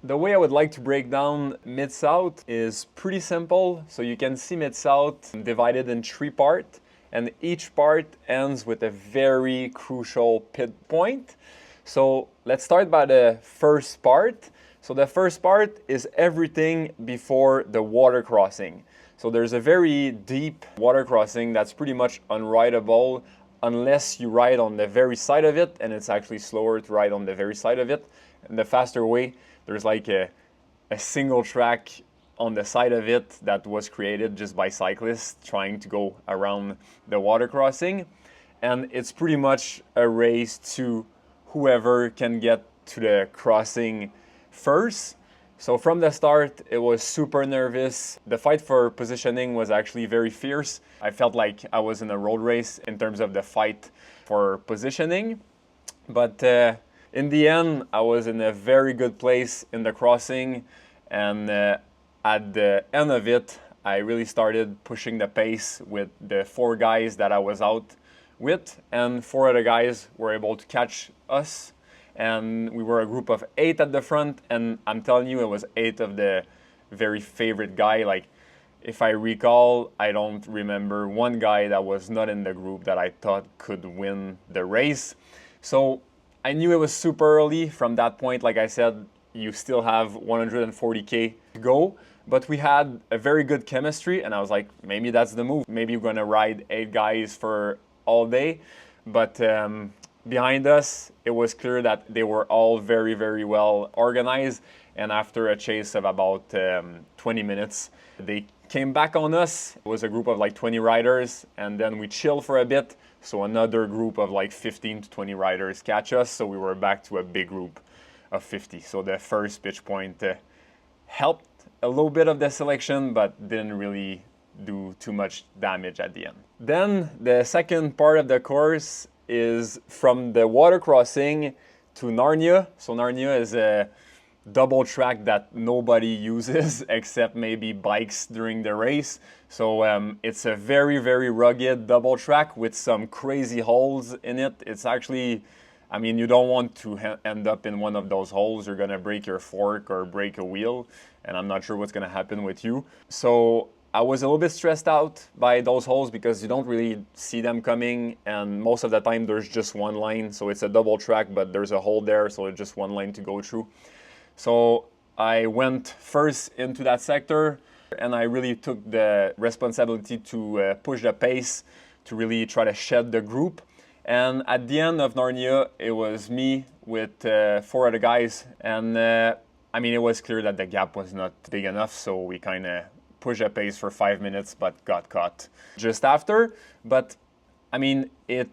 The way I would like to break down Mid-South is pretty simple. So you can see Mid-South divided in 3 parts, and each part ends with a very crucial pit point. So let's start by the first part. So the first part is everything before the water crossing. So there's a very deep water crossing that's pretty much unrideable unless you ride on the very side of it, and it's actually slower to ride on the very side of it. And the faster way, there's like a single track on the side of it that was created just by cyclists trying to go around the water crossing. And it's pretty much a race to whoever can get to the crossing first. So from the start, it was super nervous. The fight for positioning was actually very fierce. I felt like I was in a road race in terms of the fight for positioning. But in the end, I was in a very good place in the crossing. And at the end of it, I really started pushing the pace with the 4 guys that I was out with. And 4 other guys were able to catch us. And we were a group of 8 at the front, and I'm telling you, it was 8 of the very favorite guy. Like, if I recall, I don't remember one guy that was not in the group that I thought could win the race. So I knew it was super early. From that point, like I said, you still have 140K to go, but we had a very good chemistry, and I was like, maybe that's the move. Maybe we're gonna ride 8 guys for all day, but behind us, it was clear that they were all very, very well organized. And after a chase of about 20 minutes, they came back on us. It was a group of like 20 riders, and then we chilled for a bit. So another group of like 15 to 20 riders catch us. So we were back to a big group of 50. So the first pitch point helped a little bit of the selection, but didn't really do too much damage at the end. Then the second part of the course is from the water crossing to Narnia. So Narnia is a double track that nobody uses except maybe bikes during the race. So it's a very, very rugged double track with some crazy holes in it. It's actually, I mean, you don't want to end up in one of those holes. You're gonna break your fork or break a wheel, and I'm not sure what's gonna happen with you. So I was a little bit stressed out by those holes because you don't really see them coming, and most of the time there's just one line. So it's a double track, but there's a hole there, so it's just one line to go through. So I went first into that sector, and I really took the responsibility to push the pace to really try to shed the group. And at the end of Narnia, it was me with 4 other guys, and I mean, it was clear that the gap was not big enough, so we kind of pushed the pace for 5 minutes, but got caught just after. But I mean, it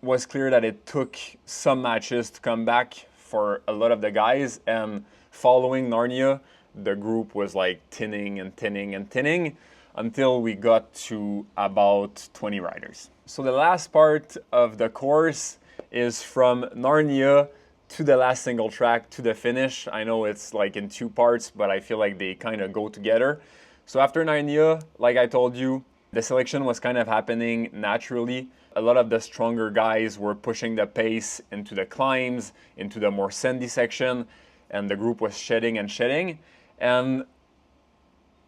was clear that it took some matches to come back for a lot of the guys, and following Narnia, the group was like thinning and thinning and thinning until we got to about 20 riders. So the last part of the course is from Narnia to the last single track to the finish. I know it's like in 2 parts, but I feel like they kind of go together. So after Narnia, like I told you, the selection was kind of happening naturally. A lot of the stronger guys were pushing the pace into the climbs, into the more sandy section, and the group was shedding and shedding. And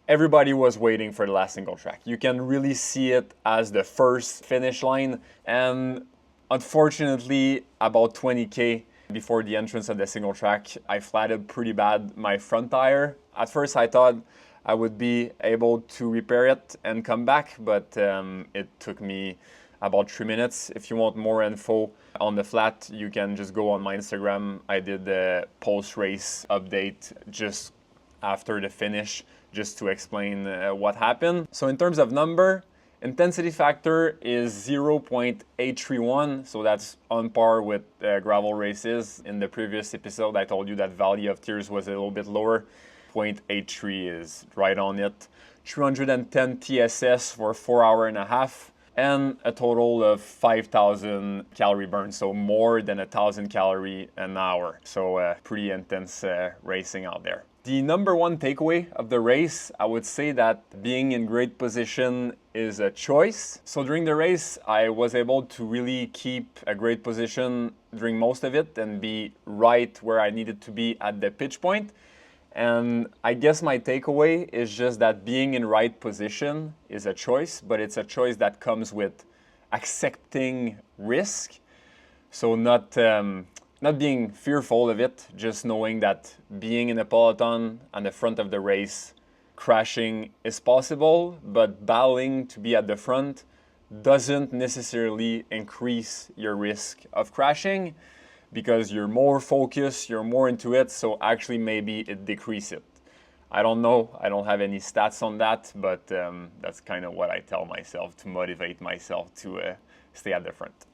everybody was waiting for the last single track. You can really see it as the first finish line. And unfortunately, about 20K before the entrance of the single track, I flatted pretty bad my front tire. At first, I thought I would be able to repair it and come back, but it took me about 3 minutes. If you want more info on the flat, you can just go on my Instagram. I did the post-race update just after the finish, just to explain what happened. So in terms of number, intensity factor is 0.831, so that's on par with gravel races. In the previous episode, I told you that Valley of Tears was a little bit lower. 0.83 is right on it. 310 TSS for 4 hours and a half, and a total of 5,000 calorie burn, so more than 1,000 calories an hour. So pretty intense racing out there. The number one takeaway of the race, I would say that being in great position is a choice. So during the race, I was able to really keep a great position during most of it and be right where I needed to be at the pitch point. And I guess my takeaway is just that being in right position is a choice, but it's a choice that comes with accepting risk. So not being fearful of it, just knowing that being in a peloton on the front of the race, crashing is possible, but battling to be at the front doesn't necessarily increase your risk of crashing because you're more focused, you're more into it, so actually maybe it decreases it. I don't know, I don't have any stats on that, but that's kind of what I tell myself to motivate myself to stay at the front.